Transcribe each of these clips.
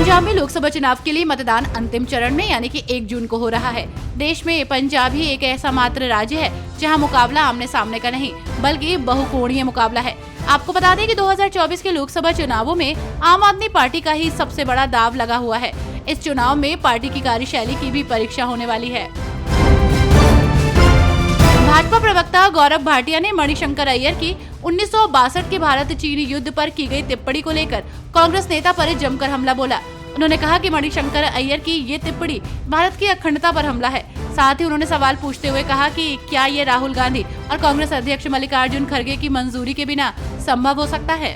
पंजाब में लोकसभा चुनाव के लिए मतदान अंतिम चरण में यानी कि 1 जून को हो रहा है। देश में पंजाब ही एक ऐसा मात्र राज्य है जहां मुकाबला आमने सामने का नहीं बल्कि बहुकोणीय मुकाबला है। आपको बता दें कि 2024 के लोकसभा चुनावों में आम आदमी पार्टी का ही सबसे बड़ा दांव लगा हुआ है। इस चुनाव में पार्टी की कार्यशैली की भी परीक्षा होने वाली है। भाजपा प्रवक्ता गौरव भाटिया ने मणिशंकर अय्यर की 1962 के भारत चीन युद्ध पर की गई टिप्पणी को लेकर कांग्रेस नेता पर जमकर हमला बोला। उन्होंने कहा कि मणिशंकर अय्यर की ये टिप्पणी भारत की अखंडता पर हमला है। साथ ही उन्होंने सवाल पूछते हुए कहा कि क्या ये राहुल गांधी और कांग्रेस अध्यक्ष मल्लिकार्जुन खड़गे की मंजूरी के बिना संभव हो सकता है।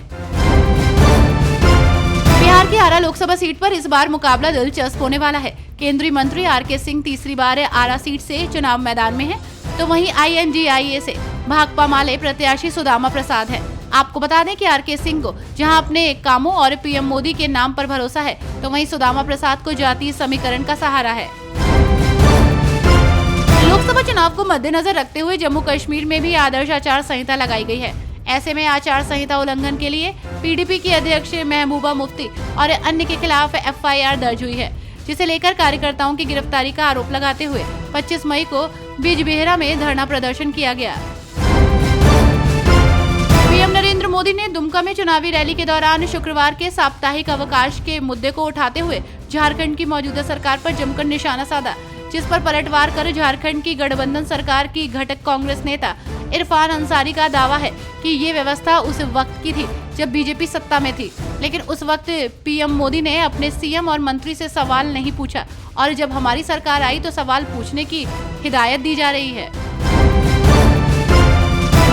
बिहार की आरा लोकसभा सीट पर इस बार मुकाबला दिलचस्प होने वाला है। केंद्रीय मंत्री आर.के. सिंह तीसरी बार आरा सीट से चुनाव मैदान में है, तो वहीं INDIA से भाकपा माले प्रत्याशी सुदामा प्रसाद है। आपको बता दें कि आर.के. सिंह को जहां अपने कामों और PM मोदी के नाम पर भरोसा है, तो वहीं सुदामा प्रसाद को जातीय समीकरण का सहारा है। लोकसभा चुनाव को मद्देनजर रखते हुए जम्मू कश्मीर में भी आदर्श आचार संहिता लगाई गई है। ऐसे में आचार संहिता उल्लंघन के लिए PDP की अध्यक्ष महबूबा मुफ्ती और अन्य के खिलाफ FIR दर्ज हुई है, जिसे लेकर कार्यकर्ताओं की गिरफ्तारी का आरोप लगाते हुए 25 मई को बिजबेहरा में धरना प्रदर्शन किया गया। PM नरेंद्र मोदी ने दुमका में चुनावी रैली के दौरान शुक्रवार के साप्ताहिक अवकाश के मुद्दे को उठाते हुए झारखंड की मौजूदा सरकार पर जमकर निशाना साधा, जिस पर पलटवार कर झारखंड की गठबंधन सरकार की घटक कांग्रेस नेता इरफान अंसारी का दावा है कि ये व्यवस्था उस वक्त की थी जब बीजेपी सत्ता में थी, लेकिन उस वक्त PM मोदी ने अपने CM और मंत्री से सवाल नहीं पूछा और जब हमारी सरकार आई तो सवाल पूछने की हिदायत दी जा रही है।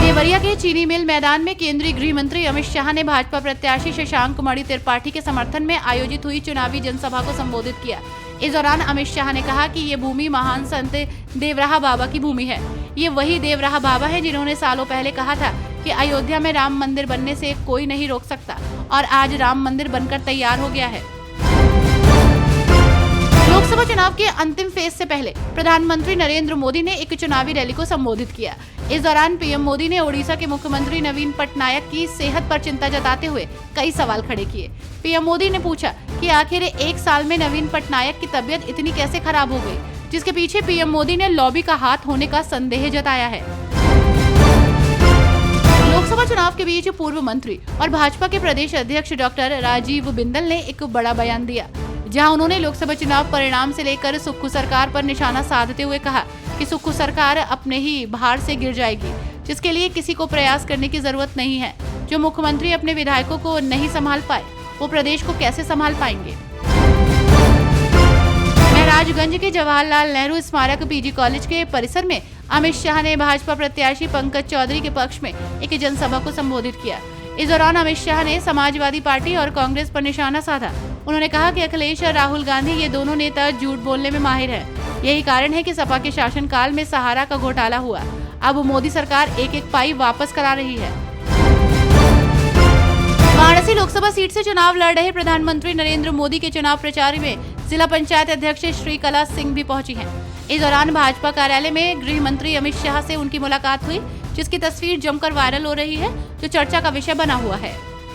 देवरिया के चीनी मिल मैदान में केंद्रीय गृह मंत्री अमित शाह ने भाजपा प्रत्याशी शशांक मणि त्रिपाठी के समर्थन में आयोजित हुई चुनावी जनसभा को संबोधित किया। इस दौरान अमित शाह ने कहा कि ये भूमि महान संत देवराहा बाबा की भूमि है। ये वही देवराहा बाबा है जिन्होंने सालों पहले कहा था कि अयोध्या में राम मंदिर बनने से कोई नहीं रोक सकता, और आज राम मंदिर बनकर तैयार हो गया है। लोकसभा चुनाव के अंतिम फेज से पहले प्रधानमंत्री नरेंद्र मोदी ने एक चुनावी रैली को संबोधित किया। इस दौरान PM मोदी ने ओडिशा के मुख्यमंत्री नवीन पटनायक की सेहत पर चिंता जताते हुए कई सवाल खड़े किए। PM मोदी ने पूछा कि आखिर 1 साल में नवीन पटनायक की तबीयत इतनी कैसे खराब हो गई, जिसके पीछे PM मोदी ने लॉबी का हाथ होने का संदेह जताया है। लोकसभा चुनाव के बीच पूर्व मंत्री और भाजपा के प्रदेश अध्यक्ष डॉक्टर राजीव बिंदल ने एक बड़ा बयान दिया, जहां उन्होंने लोकसभा चुनाव परिणाम से लेकर सुक्खू सरकार पर निशाना साधते हुए कहा कि सुक्खू सरकार अपने ही भार से गिर जाएगी, जिसके लिए किसी को प्रयास करने की जरूरत नहीं है। जो मुख्यमंत्री अपने विधायकों को नहीं संभाल पाए, वो प्रदेश को कैसे संभाल पाएंगे। महराजगंज के जवाहरलाल नेहरू स्मारक PG कॉलेज के परिसर में अमित शाह ने भाजपा प्रत्याशी पंकज चौधरी के पक्ष में एक जनसभा को संबोधित किया। इस दौरान अमित शाह ने समाजवादी पार्टी और कांग्रेस पर निशाना साधा। उन्होंने कहा कि अखिलेश और राहुल गांधी ये दोनों नेता झूठ बोलने में माहिर हैं। यही कारण है कि सपा के शासनकाल में सहारा का घोटाला हुआ। अब मोदी सरकार एक पाई वापस करा रही है। वाराणसी लोकसभा सीट से चुनाव लड़ रहे प्रधानमंत्री नरेंद्र मोदी के चुनाव प्रचार में जिला पंचायत अध्यक्ष श्रीकला सिंह भी पहुंची हैं। इस दौरान भाजपा कार्यालय में गृह मंत्री अमित शाह से उनकी मुलाकात हुई, जिसकी तस्वीर जमकर वायरल हो रही है, जो चर्चा का विषय बना हुआ है।